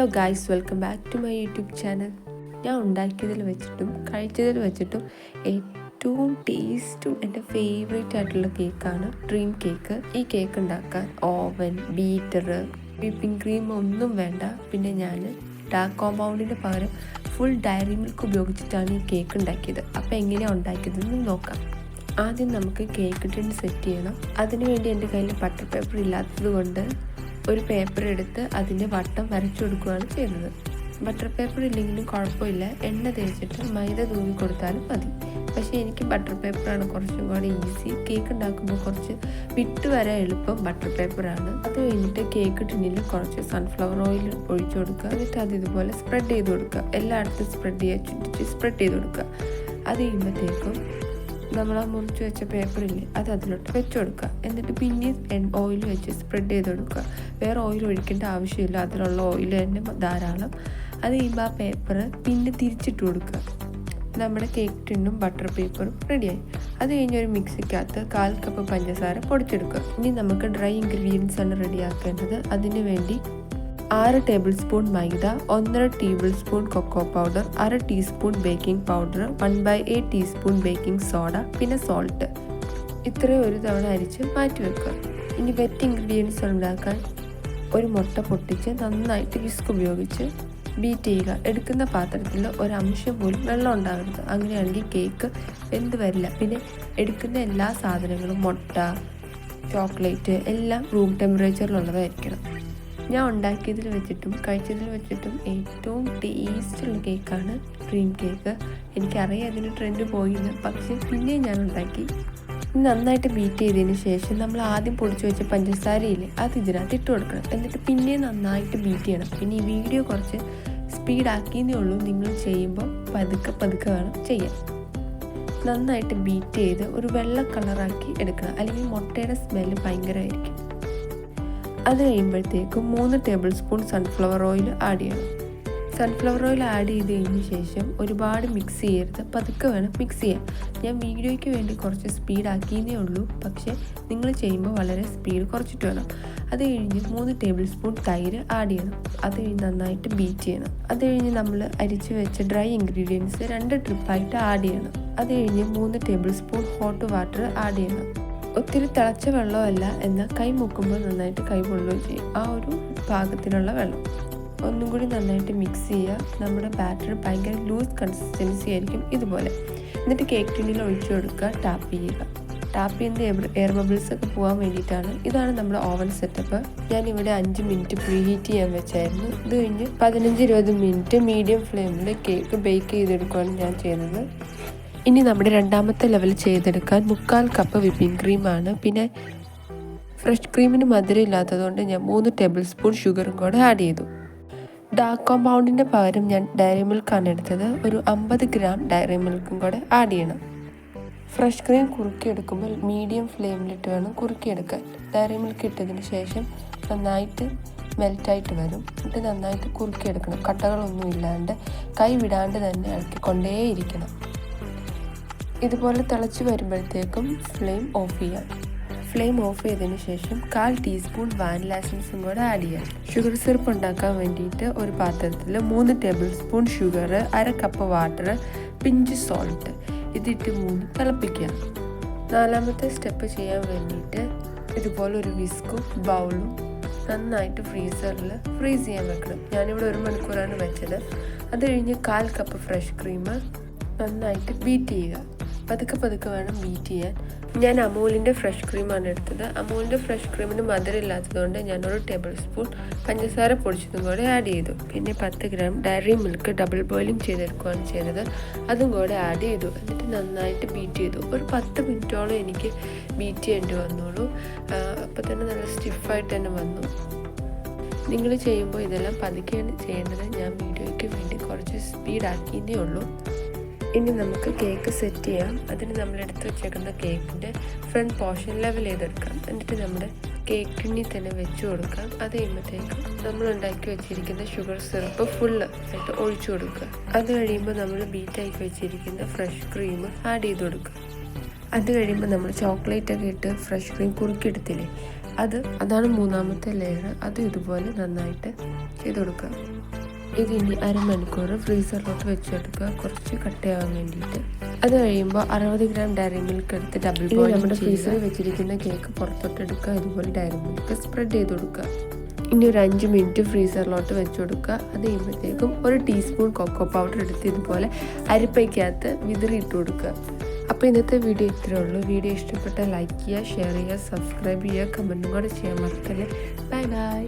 Hello guys, welcome back to my YouTube channel. ഞാൻ ഉണ്ടാക്കിയതിൽ വെച്ചിട്ടും കഴിച്ചതിൽ വെച്ചിട്ടും ഏറ്റവും ടേസ്റ്റും എൻ്റെ ഫേവറേറ്റ് ആയിട്ടുള്ള കേക്കാണ് ഡ്രീം കേക്ക്. ഈ കേക്ക് ഉണ്ടാക്കാൻ ഓവൻ, ബീറ്റർ, വിപ്പിംഗ് ക്രീം ഒന്നും വേണ്ട. പിന്നെ ഞാൻ ഡാർക്ക് കോമ്പൗണ്ടിന് പകരം ഫുൾ ഡയറി മിൽക്ക് ഉപയോഗിച്ചിട്ടാണ് ഈ കേക്ക് ഉണ്ടാക്കിയത്. അപ്പോൾ എങ്ങനെയാണ് ഉണ്ടാക്കിയതെന്ന് നോക്കാം. ആദ്യം നമുക്ക് കേക്ക് ടിൻ സെറ്റ് ചെയ്യണം. അതിനുവേണ്ടി എൻ്റെ കയ്യിൽ ബട്ടർ പേപ്പർ ഇല്ലാത്തത് കൊണ്ട് ഒരു പേപ്പർ എടുത്ത് അതിൻ്റെ വട്ടം വരച്ചു കൊടുക്കുകയാണ് ചെയ്തത്. ബട്ടർ പേപ്പർ ഇല്ലെങ്കിലും കുഴപ്പമില്ല, എണ്ണ തേച്ചിട്ട് മൈദ തൂവി കൊടുത്താലും മതി. പക്ഷേ എനിക്ക് ബട്ടർ പേപ്പറാണ് കുറച്ചും കൂടെ ഈസി. കേക്ക് ഉണ്ടാക്കുമ്പോൾ കുറച്ച് വിട്ട് വരാൻ എളുപ്പം ബട്ടർ പേപ്പറാണ്. അത് കഴിഞ്ഞിട്ട് കേക്ക് ടിന്നിൽ കുറച്ച് സൺഫ്ലവർ ഓയിൽ ഒഴിച്ചു കൊടുക്കുക. എന്നിട്ട് അത് ഇതുപോലെ സ്പ്രെഡ് ചെയ്ത് കൊടുക്കുക. എല്ലായിടത്തും സ്പ്രെഡ് ചെയ്ത് കൊടുക്കുക. അത് കഴിയുമ്പോഴത്തേക്കും നമ്മൾ ആ മുറിച്ച് വെച്ച പേപ്പറില്ലേ അത് അതിലോട്ട് വെച്ച് കൊടുക്കുക. എന്നിട്ട് പിന്നെ ഓയിൽ വെച്ച് സ്പ്രെഡ് ചെയ്ത് കൊടുക്കുക. വേറെ ഓയിൽ ഒഴിക്കേണ്ട ആവശ്യമില്ല, അതിലുള്ള ഓയിൽ തന്നെ ധാരാളം. അത് കഴിയുമ്പോൾ ആ പേപ്പർ പിന്നെ തിരിച്ചിട്ട് കൊടുക്കുക. നമ്മുടെ കേക്ക് ടിന്നും ബട്ടർ പേപ്പറും റെഡിയായി. അത് കഴിഞ്ഞ് ഒരു മിക്സിക്കകത്ത് 1/4 കപ്പ് പഞ്ചസാര പൊടിച്ചെടുക്കുക. ഇനി നമുക്ക് ഡ്രൈ ഇൻഗ്രീഡിയൻസ് ആണ് റെഡിയാക്കേണ്ടത്. അതിന് വേണ്ടി 6 tablespoon maida, 1.5 tablespoon cocoa powder, 1/2 teaspoon baking powder, 1/8 teaspoon baking soda, പിന്നെ സോൾട്ട്. ഇത്രയും ഒരു തവണ അരിച്ച് മാറ്റി വെക്കുക. ഇനി വെറ്റ് ഇൻഗ്രീഡിയൻസ് ഉണ്ടാക്കാൻ ഒരു മുട്ട പൊട്ടിച്ച് നന്നായിട്ട് വിസ്ക് ഉപയോഗിച്ച് ബീറ്റ് ചെയ്യുക. എടുക്കുന്ന പാത്രത്തിൽ ഒരംശം പോലും വെള്ളം ഉണ്ടാകരുത്. അങ്ങനെയാണെങ്കിൽ കേക്ക് വെന്ത് വരില്ല. പിന്നെ എടുക്കുന്ന എല്ലാ സാധനങ്ങളും മുട്ട, ചോക്ലേറ്റ് എല്ലാം റൂം ടെമ്പറേച്ചറിലുള്ളതായിരിക്കണം. ഞാൻ ഉണ്ടാക്കിയതിൽ വെച്ചിട്ടും കഴിച്ചതിൽ വെച്ചിട്ടും ഏറ്റവും ടേസ്റ്റുള്ള കേക്കാണ് ഡ്രീം കേക്ക്. എനിക്കറിയാം അതിന് ട്രെൻഡ് പോയിന്ന്, പക്ഷേ പിന്നെയും ഞാൻ ഉണ്ടാക്കി. നന്നായിട്ട് ബീറ്റ് ചെയ്തതിന് ശേഷം നമ്മൾ ആദ്യം പൊടിച്ചു വെച്ച പഞ്ചസാരയില്ലേ അത് ഇതിനകത്ത് ഇട്ട് കൊടുക്കണം. എന്നിട്ട് പിന്നെയും നന്നായിട്ട് ബീറ്റ് ചെയ്യണം. പിന്നെ ഈ വീഡിയോ കുറച്ച് സ്പീഡാക്കിയെന്നേ ഉള്ളൂ. നിങ്ങൾ ചെയ്യുമ്പോൾ പതുക്കെ വേണം ചെയ്യാൻ. നന്നായിട്ട് ബീറ്റ് ചെയ്ത് ഒരു വെള്ള കളറാക്കി എടുക്കണം, അല്ലെങ്കിൽ മുട്ടയുടെ സ്മെല്ല് ഭയങ്കരമായിരിക്കും. അത് കഴിയുമ്പോഴത്തേക്കും 3 table spoon sunflower oil add ചെയ്യണം. സൺഫ്ലവർ ഓയിൽ ആഡ് ചെയ്ത് കഴിഞ്ഞ ശേഷം ഒരുപാട് മിക്സ് ചെയ്യരുത്, പതുക്കെ വേണം മിക്സ് ചെയ്യാൻ. ഞാൻ വീഡിയോയ്ക്ക് വേണ്ടി കുറച്ച് സ്പീഡാക്കിയെന്നേ ഉള്ളൂ, പക്ഷേ നിങ്ങൾ ചെയ്യുമ്പോൾ വളരെ സ്പീഡ് കുറച്ചിട്ട് വേണം. അത് കഴിഞ്ഞ് 3 ടേബിൾ സ്പൂൺ തൈര് ആഡ് ചെയ്യണം. അത് കഴിഞ്ഞ് നന്നായിട്ട് ബീറ്റ് ചെയ്യണം. അത് കഴിഞ്ഞ് നമ്മൾ അരിച്ച് വെച്ച ഡ്രൈ ഇൻഗ്രീഡിയൻസ് 2 ട്രിപ്പായിട്ട് ആഡ് ചെയ്യണം. അത് കഴിഞ്ഞ് 3 table spoon hot water add ചെയ്യണം. ഒത്തിരി തിളച്ച വെള്ളമല്ല, എന്നാൽ കൈ മുക്കുമ്പോൾ നന്നായിട്ട് കൈ പൊള്ളുകയും ചെയ്യും. ആ ഒരു പാകത്തിനുള്ള വെള്ളം ഒന്നും കൂടി നന്നായിട്ട് മിക്സ് ചെയ്യുക. നമ്മുടെ ബാറ്റർ ഭയങ്കര ലൂസ് കൺസിസ്റ്റൻസി ആയിരിക്കും ഇതുപോലെ. എന്നിട്ട് കേക്ക് ടിന്നിൽ ഒഴിച്ചു കൊടുക്കുക, ടാപ്പ് ചെയ്യുക. ടാപ്പ് ചെയ്യുന്ന എയർ ബബിൾസ് ഒക്കെ പോകാൻ വേണ്ടിയിട്ടാണ്. ഇതാണ് നമ്മുടെ ഓവൻ സെറ്റപ്പ്. ഞാനിവിടെ 5 മിനിറ്റ് പ്രീ ഹീറ്റ് ചെയ്യാൻ വെച്ചായിരുന്നു. ഇത് കഴിഞ്ഞ് 15-20 മിനിറ്റ് മീഡിയം ഫ്ലെയിമിൽ കേക്ക് ബേക്ക് ചെയ്തെടുക്കുകയാണ് ഞാൻ ചെയ്യുന്നത്. ഇനി നമ്മുടെ രണ്ടാമത്തെ ലെവൽ ചെയ്തെടുക്കാൻ 3/4 കപ്പ് വിപ്പിംഗ് ക്രീമാണ്. പിന്നെ ഫ്രഷ് ക്രീമിന് മധുരം ഇല്ലാത്തതുകൊണ്ട് ഞാൻ 3 ടേബിൾ സ്പൂൺ ഷുഗറും കൂടെ ആഡ് ചെയ്തു. ഡാർക്ക് കോമ്പൗണ്ടിൻ്റെ പകരം ഞാൻ ഡയറി മിൽക്കാണ് എടുത്തത്. ഒരു 50 ഗ്രാം ഡയറി മിൽക്കും കൂടെ ആഡ് ചെയ്യണം. ഫ്രഷ് ക്രീം കുറുക്കിയെടുക്കുമ്പോൾ മീഡിയം ഫ്ലെയിമിലിട്ട് വേണം കുറുക്കിയെടുക്കാൻ. ഡയറി മിൽക്ക് ഇട്ടതിന് ശേഷം നന്നായിട്ട് മെൽറ്റായിട്ട് വരും. എന്നിട്ട് നന്നായിട്ട് കുറുക്കിയെടുക്കണം. കട്ടകളൊന്നും ഇല്ലാണ്ട് കൈ വിടാണ്ട് തന്നെ ഇളക്കിക്കൊണ്ടേയിരിക്കണം. ഇതുപോലെ തിളച്ച് വരുമ്പോഴത്തേക്കും ഫ്ലെയിം ഓഫ് ചെയ്യാം. ഫ്ലെയിം ഓഫ് ചെയ്തതിന് ശേഷം 1/4 ടീസ്പൂൺ വാനില എസൻസും കൂടെ ആഡ് ചെയ്യാം. ഷുഗർ സിറപ്പ് ഉണ്ടാക്കാൻ വേണ്ടിയിട്ട് ഒരു പാത്രത്തിൽ 3 table spoon sugar, 1/2 cup water, pinch salt ഇതിട്ട് 3 തിളപ്പിക്കുക. 4ാമത്തെ സ്റ്റെപ്പ് ചെയ്യാൻ വേണ്ടിയിട്ട് ഇതുപോലെ ഒരു വിസ്കും ബൗളും നന്നായിട്ട് ഫ്രീസറിൽ ഫ്രീസ് ചെയ്യാൻ വെക്കണം. ഞാനിവിടെ 1 മണിക്കൂറാണ് വെച്ചത്. അത് കഴിഞ്ഞ് 1/4 കപ്പ് ഫ്രഷ് ക്രീം നന്നായിട്ട് ബീറ്റ് ചെയ്യുക. പതുക്കെ വേണം ബീറ്റ് ചെയ്യാൻ. ഞാൻ അമൂലിൻ്റെ ഫ്രഷ് ക്രീമാണ് എടുത്തത്. അമൂലിൻ്റെ ഫ്രഷ് ക്രീമിന് മധുരം ഇല്ലാത്തതുകൊണ്ട് ഞാൻ 1 ടേബിൾ സ്പൂൺ പഞ്ചസാര പൊടിച്ചതും കൂടെ ആഡ് ചെയ്തു. പിന്നെ 10 gram Dairy Milk double boiling ചെയ്തെടുക്കുകയാണ് ചെയ്തത്. അതും കൂടെ ആഡ് ചെയ്തു. എന്നിട്ട് നന്നായിട്ട് ബീറ്റ് ചെയ്തു. ഒരു 10 മിനിറ്റോളം എനിക്ക് ബീറ്റ് ചെയ്യേണ്ടി വന്നുള്ളൂ. അപ്പോൾ തന്നെ നല്ല സ്റ്റിഫായിട്ട് തന്നെ വന്നു. നിങ്ങൾ ചെയ്യുമ്പോൾ ഇതെല്ലാം പതുക്കെയാണ് ചെയ്യേണ്ടത്. ഞാൻ വീഡിയോയ്ക്ക് വേണ്ടി കുറച്ച് സ്പീഡാക്കിയതേ ഉള്ളൂ. ഇനി നമുക്ക് കേക്ക് സെറ്റ് ചെയ്യാം. അതിന് നമ്മൾ എടുത്ത് വെച്ചേക്കുന്ന കേക്കിൻ്റെ ഫ്രണ്ട് പോർഷൻ ലെവൽ ചെയ്തെടുക്കാം. എന്നിട്ട് നമ്മുടെ കേക്ക് ടിന്നിൽ തന്നെ വെച്ച് കൊടുക്കാം. അത് കഴിയുമ്പോഴത്തേക്കും നമ്മൾ ഉണ്ടാക്കി വെച്ചിരിക്കുന്ന ഷുഗർ സിറപ്പ് ഫുള്ള് ആയിട്ട് ഒഴിച്ചു കൊടുക്കുക. അത് കഴിയുമ്പോൾ നമ്മൾ ബീറ്റാക്കി വെച്ചിരിക്കുന്ന ഫ്രഷ് ക്രീം ആഡ് ചെയ്ത് കൊടുക്കുക. അത് കഴിയുമ്പോൾ നമ്മൾ ചോക്ലേറ്റ് ഒക്കെ ഇട്ട് ഫ്രഷ് ക്രീം കുറുക്കിയെടുത്തില്ലേ അതാണ് മൂന്നാമത്തെ ലെയർ. അത് ഇതുപോലെ നന്നായിട്ട് ചെയ്ത് കൊടുക്കുക. ഇതിനി അരമണിക്കൂർ ഫ്രീസറിലോട്ട് വെച്ചെടുക്കുക, കുറച്ച് കട്ടയാവാൻ വേണ്ടിയിട്ട്. അത് കഴിയുമ്പോൾ 60 ഗ്രാം ഡയറി മിൽക്ക് എടുത്ത് ഡബിൾ ബോയിൽ നമ്മുടെ ഫ്രീസറിൽ വെച്ചിരിക്കുന്ന കേക്ക് പുറത്തോട്ടെടുക്കുക. ഇതുപോലെ ഡയറി മിൽക്ക് സ്പ്രെഡ് ചെയ്ത് കൊടുക്കുക. ഇനി ഒരു 5 മിനിറ്റ് ഫ്രീസറിലോട്ട് വെച്ച് കൊടുക്കുക. അത് കഴിയുമ്പോഴത്തേക്കും ഒരു ടീസ്പൂൺ കൊക്കോ പൗഡർ എടുത്ത് ഇതുപോലെ അരിപ്പയ്ക്കകത്ത് വിതറിയിട്ട് കൊടുക്കുക. അപ്പോൾ ഇന്നത്തെ വീഡിയോ ഇത്രയേ ഉള്ളൂ. വീഡിയോ ഇഷ്ടപ്പെട്ടാൽ ലൈക്ക് ചെയ്യുക, ഷെയർ ചെയ്യുക, സബ്സ്ക്രൈബ് ചെയ്യുക, കമൻറ്റും കൂടെ ചെയ്യാൻ മറക്കല്ലേ. Bye bye.